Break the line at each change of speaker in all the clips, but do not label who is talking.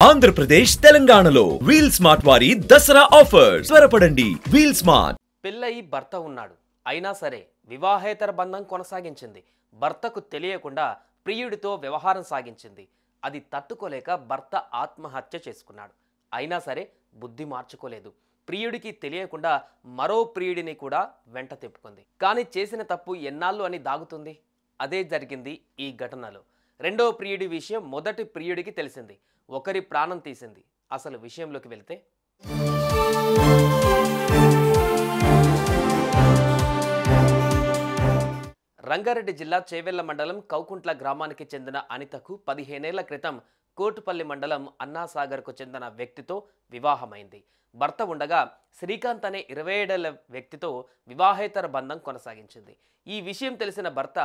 ఆంధ్రప్రదేశ్ తెలంగాణలో wheel smart వారి Dussehra offers త్వరపడండి. Wheel smart.
పెళ్ళయి భర్త ఉన్నాడు, అయినా సరే వివాహేతర బంధం కొనసాగించింది. భర్తకు తెలియకుండా ప్రియుడితో వ్యవహారం సాగించింది. అది తట్టుకోలేక భర్త ఆత్మహత్య చేసుకున్నాడు. అయినా సరే బుద్ధి మార్చుకోలేదు. ప్రియుడికి తెలియకుండా మరో ప్రియుడిని కూడా వెంట తిప్పుకుంది. కానీ చేసిన తప్పు ఎన్నాళ్ళు అని దాగుతుంది. అదే జరిగింది ఈ ఘటనలో. రెండో ప్రియుడి విషయం మొదటి ప్రియుడికి తెలిసింది. ఒకరి ప్రాణం తీసింది. అసలు విషయంలోకి వెళ్తే, రంగారెడ్డి జిల్లా చేవెళ్ల మండలం కౌకుంట్ల గ్రామానికి చెందిన అనితకు 15 ఏళ్ల క్రితం కోటుపల్లి మండలం అన్నాసాగర్కు చెందిన వ్యక్తితో వివాహమైంది. భర్త ఉండగా శ్రీకాంత్ అనే 27 ఏళ్ల వ్యక్తితో వివాహేతర బంధం కొనసాగించింది. ఈ విషయం తెలిసిన భర్త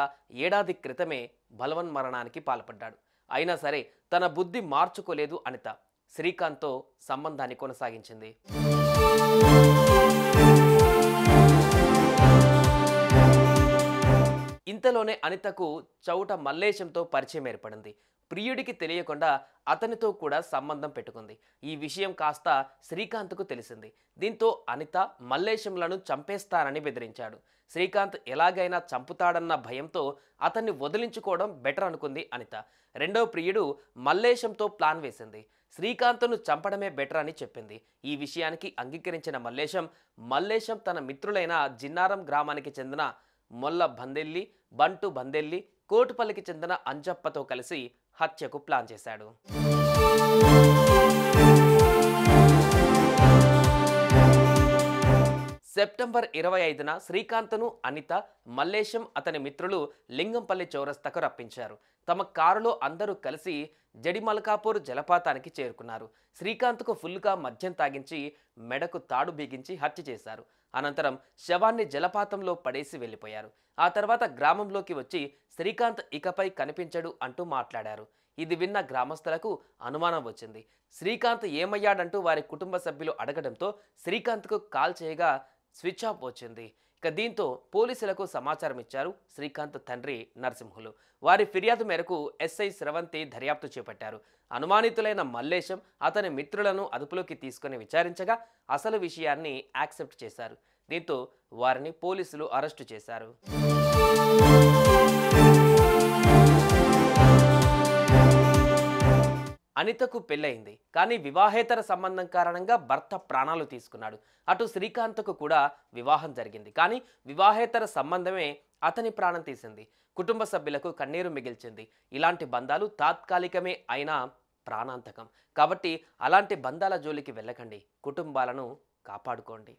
ఏడాది క్రితమే బలవన్మరణానికి పాల్పడ్డాడు. అయినా సరే తన బుద్ధి మార్చుకోలేదు అనిత. శ్రీకాంత్తో సంబంధాన్ని కొనసాగించింది. ఇంతలోనే అనితకు చౌట మల్లేశంతో పరిచయం ఏర్పడింది. ప్రియుడికి తెలియకుండా అతనితో కూడా సంబంధం పెట్టుకుంది. ఈ విషయం కాస్త శ్రీకాంత్కు తెలిసింది. దీంతో అనిత మల్లేశంలను చంపేస్తానని బెదిరించాడు. శ్రీకాంత్ ఎలాగైనా చంపుతాడన్న భయంతో అతన్ని వదిలించుకోవడం బెటర్ అనుకుంది అనిత. రెండో ప్రియుడు మల్లేశంతో ప్లాన్ వేసింది. శ్రీకాంత్ను చంపడమే బెటర్ అని చెప్పింది. ఈ విషయానికి అంగీకరించిన మల్లేశం తన మిత్రులైన జిన్నారం గ్రామానికి చెందిన మొల్ల బందెల్లి, బంటు బందెల్లి, కోటుపల్లికి చెందిన అంజప్పతో కలిసి హత్యకు ప్లాన్ చేశాడు. సెప్టెంబర్ 25న శ్రీకాంత్ను అనిత, మల్లేశం అతని మిత్రులు లింగంపల్లి చౌరస్తాకు రప్పించారు. తమ కారులో అందరూ కలిసి జడిమల్కాపూర్ జలపాతానికి చేరుకున్నారు. శ్రీకాంత్కు ఫుల్గా మద్యం తాగించి మెడకు తాడు బిగించి హత్య చేశారు. అనంతరం శవాన్ని జలపాతంలో పడేసి వెళ్ళిపోయారు. ఆ తర్వాత గ్రామంలోకి వచ్చి శ్రీకాంత్ ఇకపై కనిపించడు అంటూ మాట్లాడారు. ఇది విన్న గ్రామస్తులకు అనుమానం వచ్చింది. శ్రీకాంత్ ఏమయ్యాడంటూ వారి కుటుంబ సభ్యులు అడగడంతో శ్రీకాంత్కు కాల్ చేయగా స్విచ్ ఆఫ్ వచ్చింది. ఇక దీంతో పోలీసులకు సమాచారం ఇచ్చారు శ్రీకాంత్ తండ్రి నరసింహులు. వారి ఫిర్యాదు మేరకు ఎస్ఐ స్రవంతి దర్యాప్తు చేపట్టారు. అనుమానితులైన మల్లేశం అతని మిత్రులను అదుపులోకి తీసుకుని విచారించగా అసలు విషయాన్ని యాక్సెప్ట్ చేశారు. దీంతో వారిని పోలీసులు అరెస్టు చేశారు. అనితకు పెళ్ళయింది, కానీ వివాహేతర సంబంధం కారణంగా భర్త ప్రాణాలు తీసుకున్నాడు. అటు శ్రీకాంత్కు కూడా వివాహం జరిగింది, కానీ వివాహేతర సంబంధమే అతని ప్రాణం తీసింది. కుటుంబ సభ్యులకు కన్నీరు మిగిల్చింది. ఇలాంటి బంధాలు తాత్కాలికమే అయినా ప్రాణాంతకం. కాబట్టి అలాంటి బంధాల జోలికి వెళ్ళకండి. కుటుంబాలను కాపాడుకోండి.